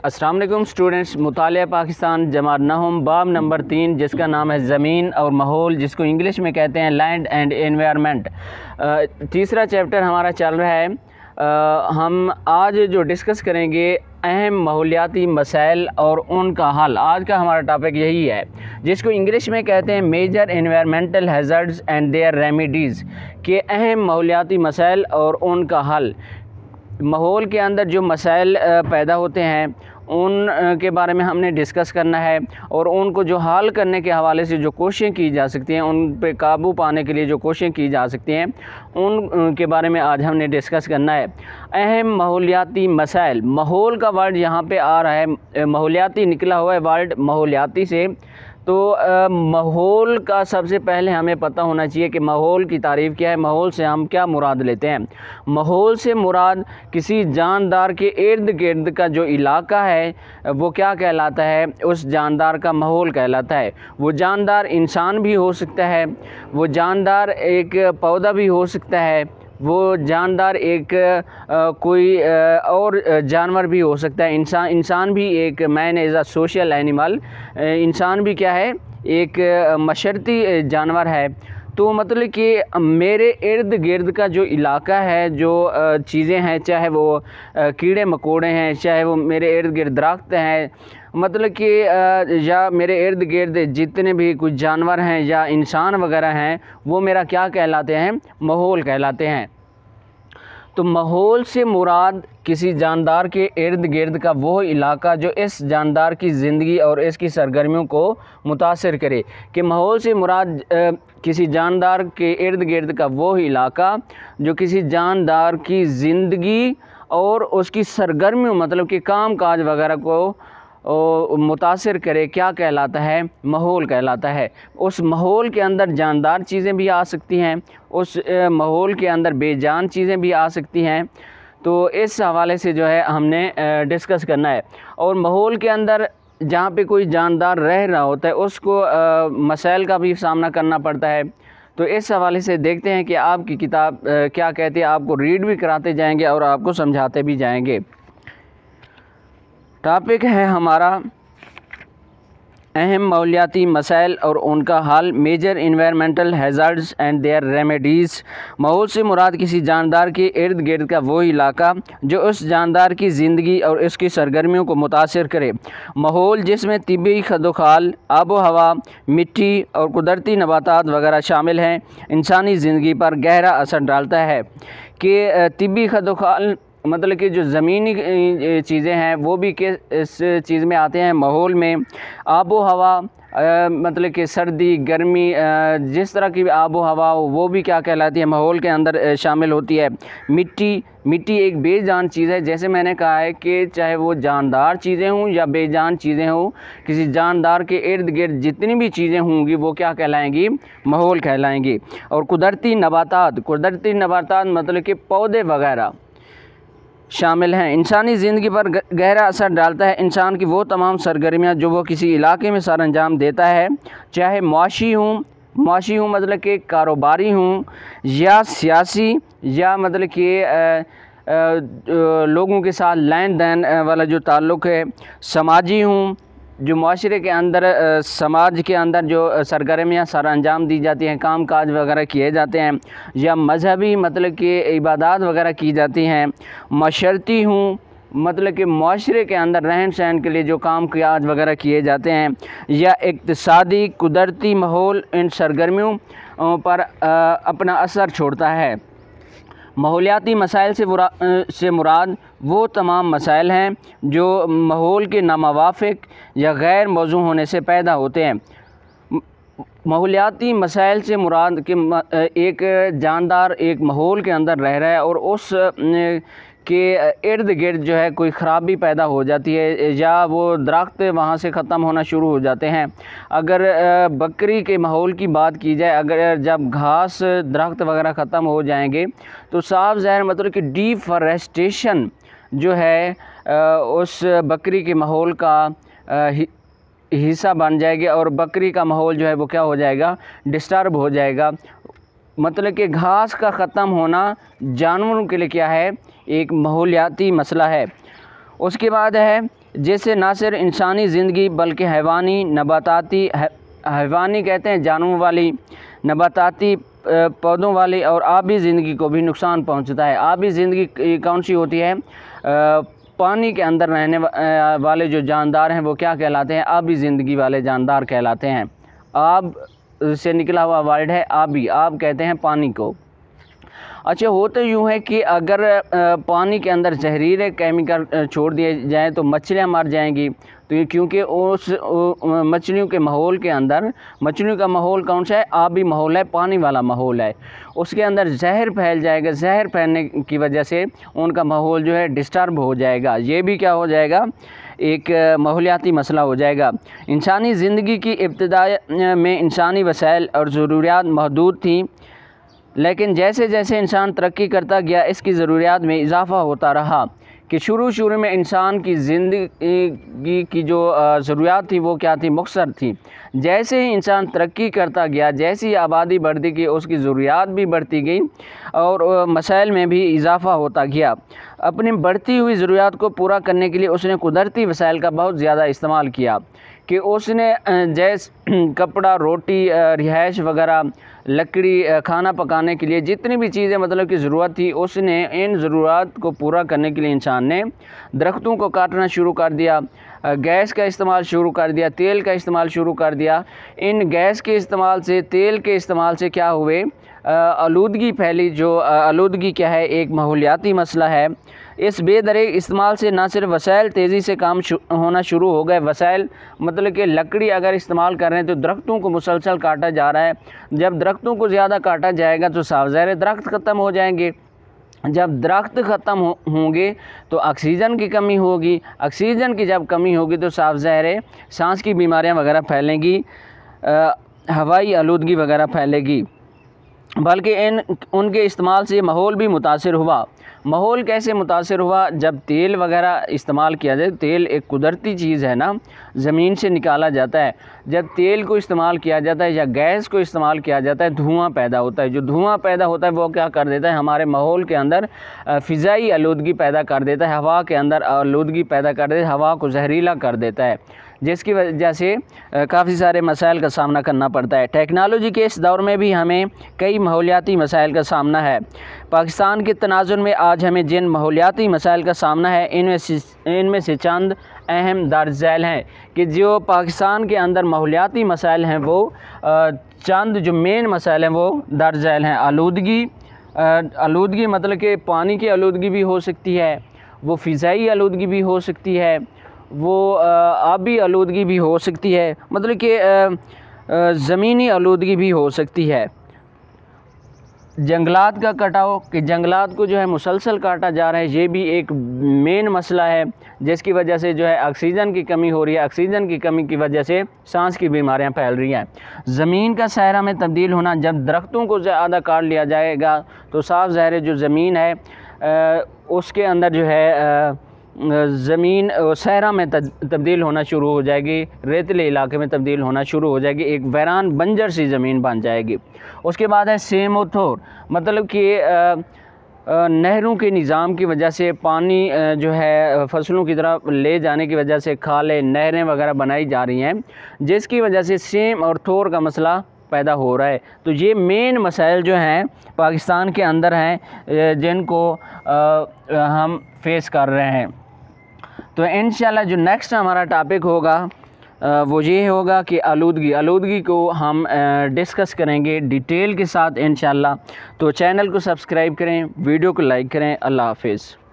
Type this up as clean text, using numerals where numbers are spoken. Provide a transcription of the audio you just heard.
अस्सलाम वालेकुम स्टूडेंट्स। मुतालिया पाकिस्तान जमात नहम बाब नंबर 3 जिसका नाम है ज़मीन और माहौल, जिसको इंग्लिश में कहते हैं लैंड एंड एनवायरनमेंट। तीसरा चैप्टर हमारा चल रहा है। हम आज जो डिस्कस करेंगे अहम माहौलियाती मसाइल और उनका हल। आज का हमारा टॉपिक यही है, जिसको इंग्लिश में कहते हैं major environmental hazards and their remedies, के अहम माहौलियाती मसाइल और उनका हल। माहौल के अंदर जो मसाइल पैदा होते हैं उन के बारे में हमने डिस्कस करना है, और उनको जो हल करने के हवाले से जो कोशिशें की जा सकती हैं, उन पे काबू पाने के लिए जो कोशिशें की जा सकती हैं, उन के बारे में आज हमने डिस्कस करना है। अहम माहौलियाती मसाइल, माहौल का वर्ड यहाँ पे आ रहा है, माहौलियाती निकला हुआ है वर्ड माहौलियाती से। तो माहौल का सबसे पहले हमें पता होना चाहिए कि माहौल की तारीफ़ क्या है, माहौल से हम क्या मुराद लेते हैं। माहौल से मुराद किसी जानदार के इर्द गिर्द का जो इलाका है वो क्या कहलाता है, उस जानदार का माहौल कहलाता है। वो जानदार इंसान भी हो सकता है, वो जानदार एक पौधा भी हो सकता है, वो जानदार एक कोई और जानवर भी हो सकता है। इंसान भी एक, man as a social animal, इंसान भी क्या है, एक मशरती जानवर है। तो मतलब कि मेरे इर्द गिर्द का जो इलाका है, जो चीज़ें हैं, चाहे वो कीड़े मकोड़े हैं, चाहे वो मेरे इर्द गिर्द दरख्त हैं, मतलब कि या मेरे इर्द गिर्द जितने भी कुछ जानवर हैं या इंसान वगैरह हैं, वो मेरा क्या कहलाते हैं, माहौल कहलाते हैं। तो माहौल से मुराद किसी जानदार के इर्द गिर्द का वो इलाका जो इस जानदार की ज़िंदगी और इसकी सरगर्मियों को मुतासिर करे। कि माहौल से मुराद किसी जानदार के इर्द गिर्द का वो इलाका जो किसी जानदार की ज़िंदगी और उसकी सरगर्मियों, मतलब कि काम काज वगैरह को मुतासिर करे, क्या कहलाता है, माहौल कहलाता है। उस माहौल के अंदर जानदार चीज़ें भी आ सकती हैं, उस माहौल के अंदर बेजान चीज़ें भी आ सकती हैं। तो इस हवाले से जो है हमने डिस्कस करना है। और माहौल के अंदर जहाँ पे कोई जानदार रह रहा होता है उसको मसाइल का भी सामना करना पड़ता है। तो इस हवाले से देखते हैं कि आपकी किताब क्या कहती है। आपको रीड भी कराते जाएंगे और आपको समझाते भी जाएंगे। टॉपिक है हमारा अहम माहौलियाती मसाइल और उनका हल, major environmental hazards and their remedies. माहौल से मुराद किसी जानदार के इर्द गिर्द का वो इलाका जो उस जानदार की ज़िंदगी और उसकी सरगर्मियों को मुतासिर करे। माहौल जिसमें तिब्बी खदोखाल, आबो हवा, मिट्टी और कुदरती नबातात वगैरह शामिल हैं, इंसानी ज़िंदगी पर गहरा असर डालता है। कि तिब्बी खदोखाल मतलब कि जो ज़मीनी चीज़ें हैं वो भी इस चीज़ में आते हैं माहौल में। आबो हवा मतलब कि सर्दी गर्मी, जिस तरह की आबो हवा वो भी क्या कहलाती है, माहौल के अंदर शामिल होती है। मिट्टी एक बेजान चीज़ है, जैसे मैंने कहा है कि चाहे वो जानदार चीज़ें हों या बेजान चीज़ें हों, किसी जानदार के इर्द गिर्द जितनी भी चीज़ें होंगी वो क्या कहलाएंगी, माहौल कहलाएंगी। और कुदरती नबातात मतलब कि पौधे वगैरह शामिल हैं। इंसानी ज़िंदगी पर गहरा असर डालता है। इंसान की वो तमाम सरगर्मियाँ जो वो किसी इलाके में सर अंजाम देता है, चाहे मुआशी हूँ मतलब कि कारोबारी हूँ, या सियासी, या मतलब कि लोगों के साथ लेन देन वाला जो ताल्लुक़ है, समाजी हूँ, जो माशरे के अंदर समाज के अंदर जो सरगर्मियाँ सर अंजाम दी जाती हैं, काम काज वगैरह किए जाते हैं, या मजहबी मतलब कि इबादत वगैरह की जाती हैं। मशरती हूँ मतलब कि माशरे के अंदर रहन सहन के लिए जो काम काज वगैरह किए जाते हैं, या इक़्तिसादी कुदरती माहौल इन सरगर्मियों पर अपना असर छोड़ता है। माहौलियाती मसाइल से मुराद वो तमाम मसाइल हैं जो माहौल के नामुवाफ़िक या गैर मौजू होने से पैदा होते हैं। माहौलियाती मसाइल से मुराद कि एक जानदार एक माहौल के अंदर रह रहा है और उस के इर्द गिर्द जो है कोई ख़राबी पैदा हो जाती है, या वो दरख्त वहाँ से ख़त्म होना शुरू हो जाते हैं। अगर बकरी के माहौल की बात की जाए, अगर जब घास दरख्त वगैरह ख़त्म हो जाएंगे तो साफ ज़ाहिर मतलब कि डिफॉरेस्टेशन जो है उस बकरी के माहौल का हिस्सा बन जाएगी, और बकरी का माहौल जो है वो क्या हो जाएगा, डिस्टर्ब हो जाएगा। मतलब कि घास का ख़त्म होना जानवरों के लिए क्या है, एक माहौलियाती मसला है। उसके बाद है जैसे ना सिर्फ इंसानी ज़िंदगी बल्कि हैवानी, नबाताती, हैवानी कहते हैं जानवरों वाली, नबाताती पौधों वाली और आबी ज़िंदगी को भी नुकसान पहुंचता है। आबी ज़िंदगी कौन सी होती है? पानी के अंदर रहने वाले जो जानदार हैं वो क्या कहलाते हैं? आबी ज़िंदगी वाले जानदार कहलाते हैं। आब से निकला हुआ वर्ड है आबी, आब कहते हैं पानी को। अच्छा, होता यूँ है कि अगर पानी के अंदर जहरीले केमिकल छोड़ दिए जाएँ तो मछलियाँ मर जाएंगी। तो ये क्योंकि उस मछलियों के माहौल के अंदर, मछलियों का माहौल कौन सा है? आबी माहौल है, पानी वाला माहौल है। उसके अंदर जहर फैल जाएगा, जहर फैलने की वजह से उनका माहौल जो है डिस्टर्ब हो जाएगा। ये भी क्या हो जाएगा? एक माहौलियाती मसला हो जाएगा। इंसानी ज़िंदगी की इब्तिदा में इंसानी वसाइल और ज़रूरियात महदूद थी, लेकिन जैसे जैसे इंसान तरक्की करता गया इसकी ज़रूरियात में इजाफ़ा होता रहा। कि शुरू में इंसान की ज़िंदगी की जो ज़रूरियात थी वो क्या थी? मुख्तसर थी। जैसे ही इंसान तरक्की करता गया, जैसी आबादी बढ़ती गई, उसकी ज़रूरियात भी बढ़ती गई और मसाइल में भी इजाफ़ा होता गया। अपनी बढ़ती हुई ज़रूरियात को पूरा करने के लिए उसने कुदरती वसाइल का बहुत ज़्यादा इस्तेमाल किया। कि उसने जैसे कपड़ा, रोटी, रिहाइश वगैरह, लकड़ी, खाना पकाने के लिए जितनी भी चीज़ें मतलब की ज़रूरत थी, उसने इन ज़रूरत को पूरा करने के लिए इंसान ने दरख्तों को काटना शुरू कर दिया, गैस का इस्तेमाल शुरू कर दिया, तेल का इस्तेमाल शुरू कर दिया। इन गैस के इस्तेमाल से, तेल के इस्तेमाल से क्या हुए? आलूदगी फैली। जो आलूदगी क्या है? एक माहौलियाती मसला है। इस बेदरेग इस्तेमाल से ना सिर्फ वसाइल तेज़ी से काम होना शुरू हो गए। वसाइल मतलब कि लकड़ी अगर इस्तेमाल कर रहे हैं तो दरख्तों को मुसलसल काटा जा रहा है। जब दरख्तों को ज़्यादा काटा जाएगा तो साफ ज़ाहिर है दरख्त ख़त्म हो जाएंगे। जब दरख्त ख़त्म होंगे तो ऑक्सीजन की कमी होगी। ऑक्सीजन की जब कमी होगी तो साफ ज़ाहिर है सांस की बीमारियां वगैरह फैलेंगी, हवाई आलूदगी वगैरह फैलेगी। बल्कि उनके इस्तेमाल से माहौल भी मुतासिर हुआ। माहौल कैसे मुतासिर हुआ? जब तेल वगैरह इस्तेमाल किया जाए, तेल एक कुदरती चीज़ है ना, ज़मीन से निकाला जाता है। जब तेल को इस्तेमाल किया जाता है या गैस को इस्तेमाल किया जाता है, धुआं पैदा होता है। जो धुआं पैदा होता है वो क्या कर देता है? हमारे माहौल के अंदर फ़िज़ाई आलूदगी पैदा कर देता है, हवा के अंदर आलूदगी पैदा कर देता है, हवा को जहरीला कर देता है, जिसकी वजह से काफ़ी सारे मसाइल का सामना करना पड़ता है। टेक्नोलॉजी के इस दौर में भी हमें कई माहौलियाती मसाइल का सामना है। पाकिस्तान के तनाज़ुर में आज हमें जिन माहौलियाती मसाइल का सामना है इनमें से चंद अहम दर्ज झैल हैं। कि जो पाकिस्तान के अंदर माहौलियाती मसाइल हैं वो चंद जो मेन मसाइल हैं वो दर्ज झैल हैं। आलूदगी मतलब कि पानी की आलूदगी भी हो सकती है, वो फ़िज़ाई आलूदगी भी हो सकती है, वो आबी आलूदगी भी हो सकती है, मतलब कि ज़मीनी आलूदगी भी हो सकती है। जंगलात का कटाव, कि जंगलात को जो है मुसलसल काटा जा रहा है, ये भी एक मेन मसला है, जिसकी वजह से जो है ऑक्सीजन की कमी हो रही है। ऑक्सीजन की कमी की वजह से सांस की बीमारियां फैल रही हैं। ज़मीन का सहरा में तब्दील होना, जब दरख्तों को ज़्यादा काट लिया जाएगा तो साफ ज़ाहिर जो ज़मीन है उसके अंदर जो है ज़मीन सहरा में तब्दील होना शुरू हो जाएगी, रेतीले इलाके में तब्दील होना शुरू हो जाएगी, एक वैरान बंजर सी ज़मीन बन जाएगी। उसके बाद है सेमोथोर, मतलब कि नहरों के निज़ाम की वजह से पानी जो है फसलों की तरफ ले जाने की वजह से खालें, नहरें वगैरह बनाई जा रही हैं, जिसकी वजह से सेम और थोर का मसला पैदा हो रहा है। तो ये मेन मसाइल जो हैं पाकिस्तान के अंदर हैं जिनको हम फेस कर रहे हैं। तो इंशाल्लाह जो नेक्स्ट हमारा टॉपिक होगा वो ये होगा कि आलूदगी को हम डिस्कस करेंगे डिटेल के साथ इंशाल्लाह। तो चैनल को सब्सक्राइब करें, वीडियो को लाइक करें। अल्लाह हाफिज़।